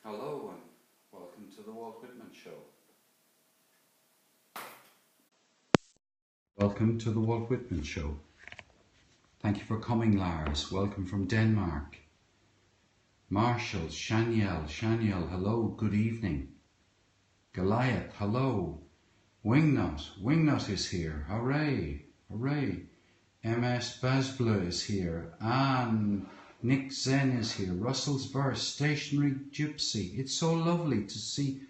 Hello and welcome to the Walt Whitman Show. Welcome to the Walt Whitman Show. Thank you for coming, Lars. Welcome from Denmark. Marshall, Shaniel, hello, good evening. Goliath, hello. Wingnut is here. Hooray, hooray. MS Basbla is here. Anne, Nick Zen is here. Russell's Verse, Stationary Gypsy. It's so lovely to see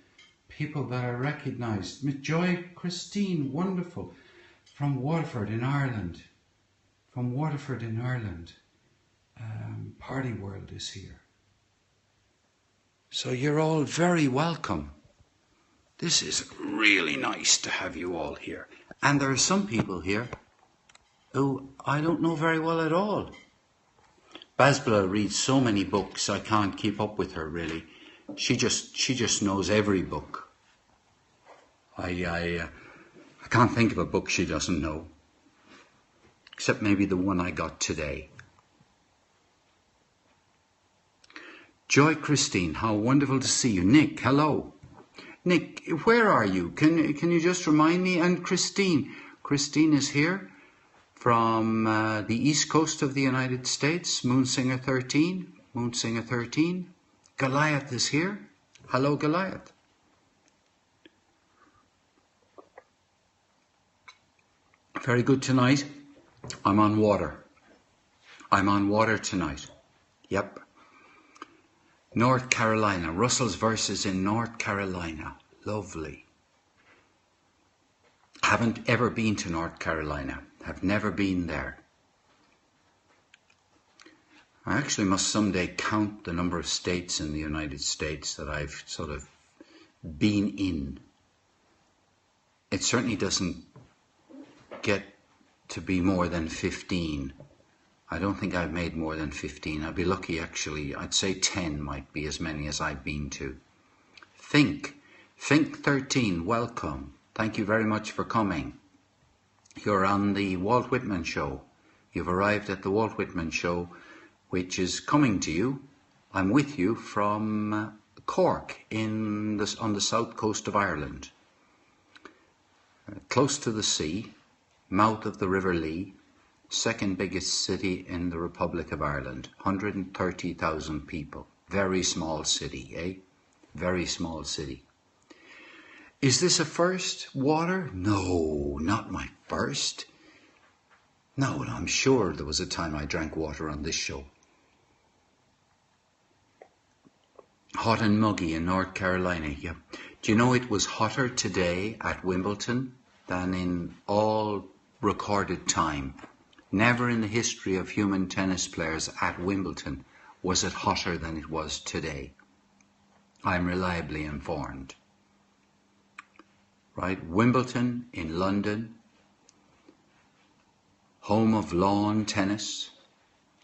people that I recognise. Joy Christine, wonderful. From Waterford in Ireland. Party World is here. So you're all very welcome. This is really nice to have you all here. And there are some people here who I don't know very well at all. Basbla reads so many books, I can't keep up with her really. She just knows every book. I can't think of a book she doesn't know, except maybe the one I got today. Joy Christine, how wonderful to see you. Nick, hello. Nick, where are you? Can you just remind me? And Christine is here from the east coast of the United States. Moonsinger 13. Goliath is here. Hello, Goliath. Very good tonight. I'm on water tonight. Yep. North Carolina. Russell's Verses in North Carolina. Lovely. Haven't ever been to North Carolina. Have never been there. I actually must someday count the number of states in the United States that I've sort of been in. It certainly doesn't get to be more than 15. I don't think I've made more than 15. I'd be lucky actually. I'd say 10 might be as many as I've been to. Think 13, welcome. Thank you very much for coming. You're on the Walt Whitman Show. You've arrived at the Walt Whitman Show, which is coming to you. I'm with you from Cork on the south coast of Ireland. Close to the sea, mouth of the River Lee, second biggest city in the Republic of Ireland, 130,000 people. Very small city, eh? Very small city. Is this a first, water? No, not my first. No, I'm sure there was a time I drank water on this show. Hot and muggy in North Carolina, yeah. Do you know it was hotter today at Wimbledon than in all recorded time? Never in the history of human tennis players at Wimbledon was it hotter than it was today. I'm reliably informed. Right, Wimbledon in London, home of lawn tennis,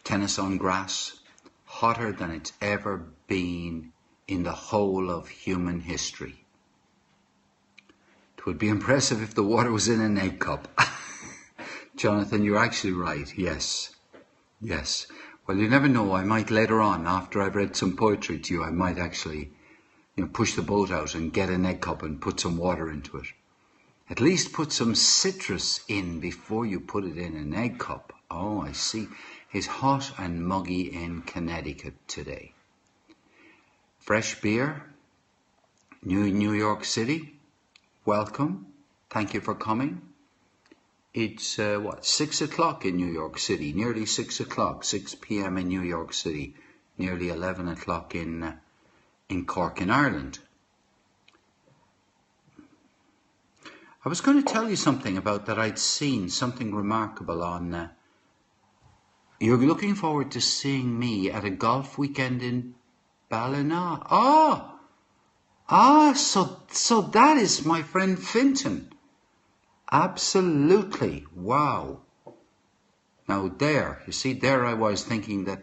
tennis on grass, hotter than it's ever been in the whole of human history. It would be impressive if the water was in an egg cup. Jonathan, you're actually right. Yes. Well, you never know. I might later on, after I've read some poetry to you, I might actually, push the boat out and get an egg cup and put some water into it. At least put some citrus in before you put it in an egg cup. Oh, I see. It's hot and muggy in Connecticut today. Fresh beer, New York City. Welcome. Thank you for coming. It's 6 o'clock in New York City, nearly 6 o'clock, 6 p.m. in New York City, nearly 11 o'clock in Cork in Ireland. I was going to tell you something about that I'd seen, something remarkable on... You're looking forward to seeing me at a golf weekend in Ballina. So that is my friend Finton. Absolutely. Wow. Now there I was thinking that,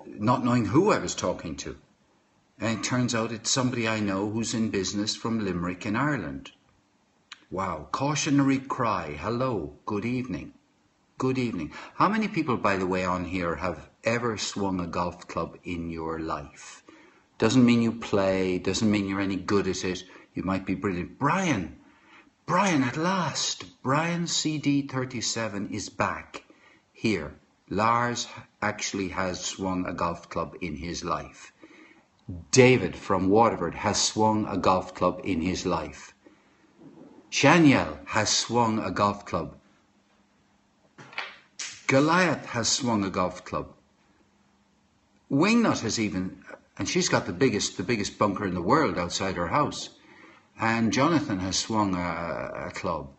not knowing who I was talking to. And it turns out it's somebody I know who's in business from Limerick in Ireland. Wow. Cautionary cry. Hello. Good evening. Good evening. How many people, by the way, on here have ever swung a golf club in your life? Doesn't mean you play, doesn't mean you're any good at it. You might be brilliant. Brian at last. Brian CD37 is back here. Lars actually has swung a golf club in his life. David from Waterford has swung a golf club in his life. Shaniel has swung a golf club. Goliath has swung a golf club. Wingnut has even, and she's got the biggest bunker in the world outside her house. And Jonathan has swung a club.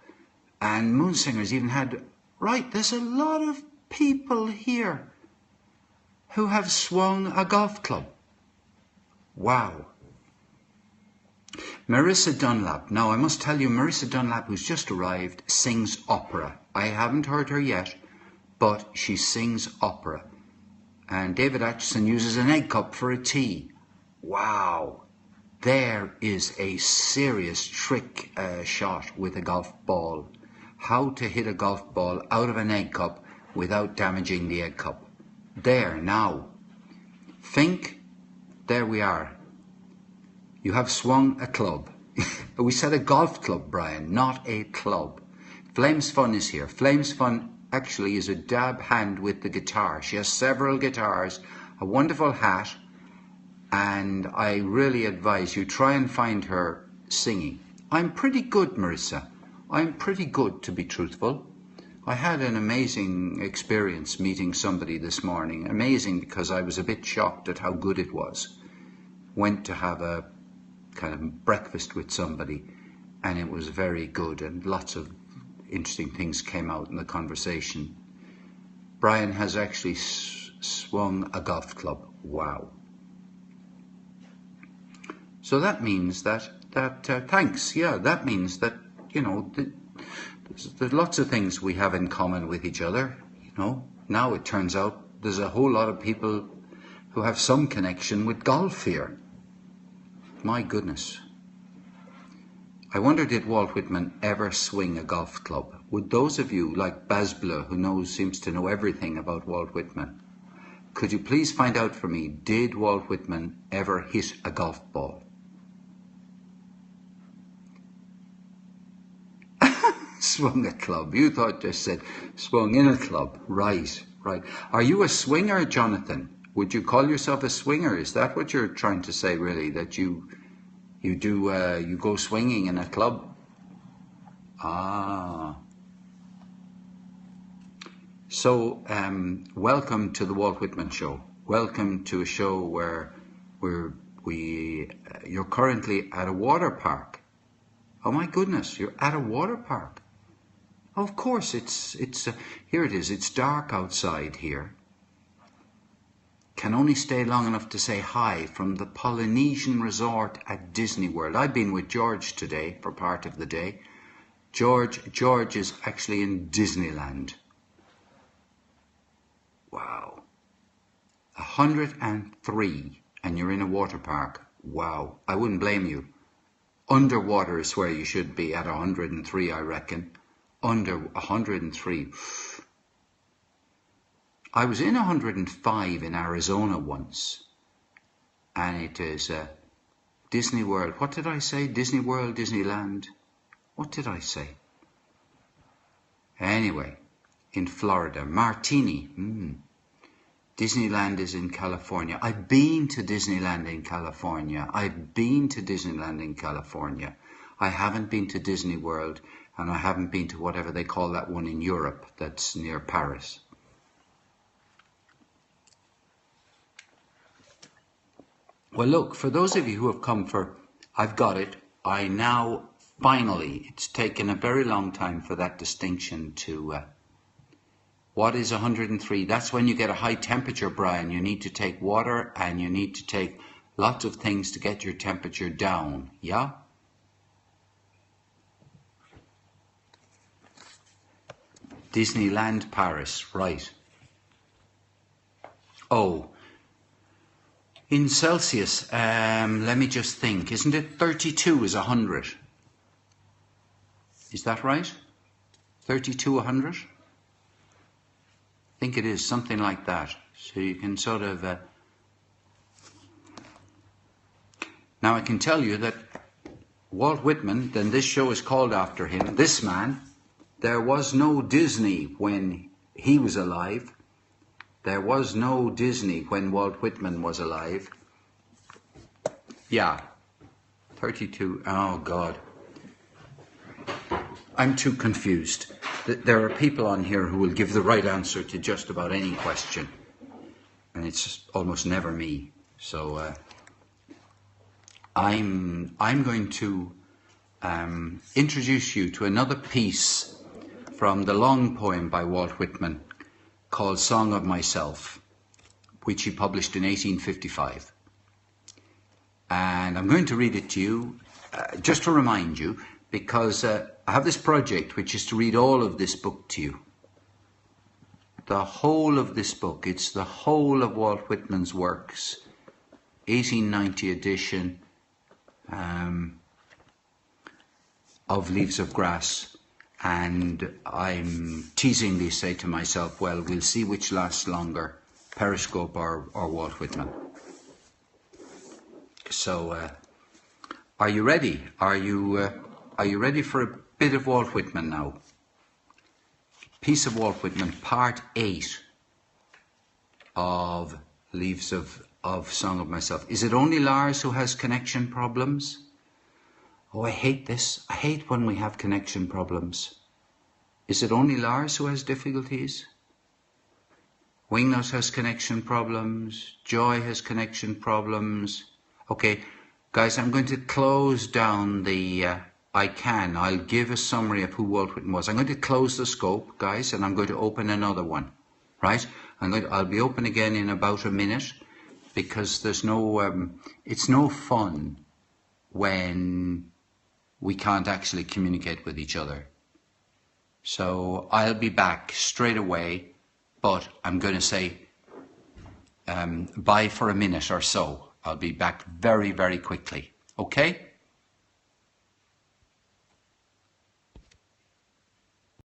And Moonsinger's even had, right, there's a lot of people here who have swung a golf club. Wow. Marissa Dunlap. Now, I must tell you, Marissa Dunlap, who's just arrived, sings opera. I haven't heard her yet, but she sings opera. And David Atchison uses an egg cup for a tea. Wow. There is a serious trick shot with a golf ball. How to hit a golf ball out of an egg cup without damaging the egg cup. There, now. Think, there we are. You have swung a club. We said a golf club, Brian, not a club. Flames Fun is here. Flames Fun actually is a dab hand with the guitar. She has several guitars, a wonderful hat, and I really advise you try and find her singing. I'm pretty good, Marissa. I'm pretty good, to be truthful. I had an amazing experience meeting somebody this morning. Amazing because I was a bit shocked at how good it was. Went to have a kind of breakfast with somebody and it was very good and lots of interesting things came out in the conversation. Brian has actually swung a golf club. Wow. So that means that thanks. Yeah, that means that, you know, there's lots of things we have in common with each other. You know, now it turns out there's a whole lot of people who have some connection with golf here. My goodness. I wonder, did Walt Whitman ever swing a golf club? Would those of you like Basbla, who seems to know everything about Walt Whitman, could you please find out for me, did Walt Whitman ever hit a golf ball? Swung a club. You thought just said swung in a club. Right, right. Are you a swinger, Jonathan? Would you call yourself a swinger? Is that what you're trying to say, really? That you go swinging in a club? Ah. So, welcome to the Walt Whitman Show. Welcome to a show where you're currently at a water park. Oh my goodness, you're at a water park. Of course, here it is. It's dark outside here. Can only stay long enough to say hi from the Polynesian Resort at Disney World. I've been with George today for part of the day. George is actually in Disneyland. Wow. 103 and you're in a water park. Wow. I wouldn't blame you. Underwater is where you should be at 103, I reckon. Under 103. I was in 105 in Arizona once, and it is Disney World. What did I say? Disney World, Disneyland. What did I say? Anyway, in Florida, Martini. Disneyland is in California. I've been to Disneyland in California. I've been to Disneyland in California. I haven't been to Disney World, and I haven't been to whatever they call that one in Europe that's near Paris. Well, look, for those of you who have come for, I've got it. I now, finally, it's taken a very long time for that distinction to, what is 103? That's when you get a high temperature, Brian. You need to take water and you need to take lots of things to get your temperature down. Yeah? Disneyland Paris, right. Oh, in Celsius, let me just think. Isn't it 32 is 100? Is that right? 32, 100? I think it is, something like that. So you can sort of... Now I can tell you that Walt Whitman, then this show is called after him, this man, there was no Disney when he was alive. There was no Disney when Walt Whitman was alive. Yeah, 32, oh God. I'm too confused. There are people on here who will give the right answer to just about any question. And it's almost never me. So I'm going to introduce you to another piece from the long poem by Walt Whitman called Song of Myself, which he published in 1855. And I'm going to read it to you just to remind you, because I have this project which is to read all of this book to you. The whole of this book, it's the whole of Walt Whitman's works, 1890 edition of Leaves of Grass. And I'm teasingly say to myself, well, we'll see which lasts longer, Periscope or Walt Whitman. So, are you ready? Are you ready for a bit of Walt Whitman now? Piece of Walt Whitman, part 8 of Leaves of Song of Myself. Is it only Lars who has connection problems? Oh, I hate this. I hate when we have connection problems. Is it only Lars who has difficulties? Wingnose has connection problems. Joy has connection problems. Okay, guys, I'm going to close down the... I'll give a summary of who Walt Whitman was. I'm going to close the scope, guys, and I'm going to open another one, right? I'll be open again in about a minute, because there's no... it's no fun when we can't actually communicate with each other. So I'll be back straight away, but I'm going to say bye for a minute or so. I'll be back very, very quickly. Okay?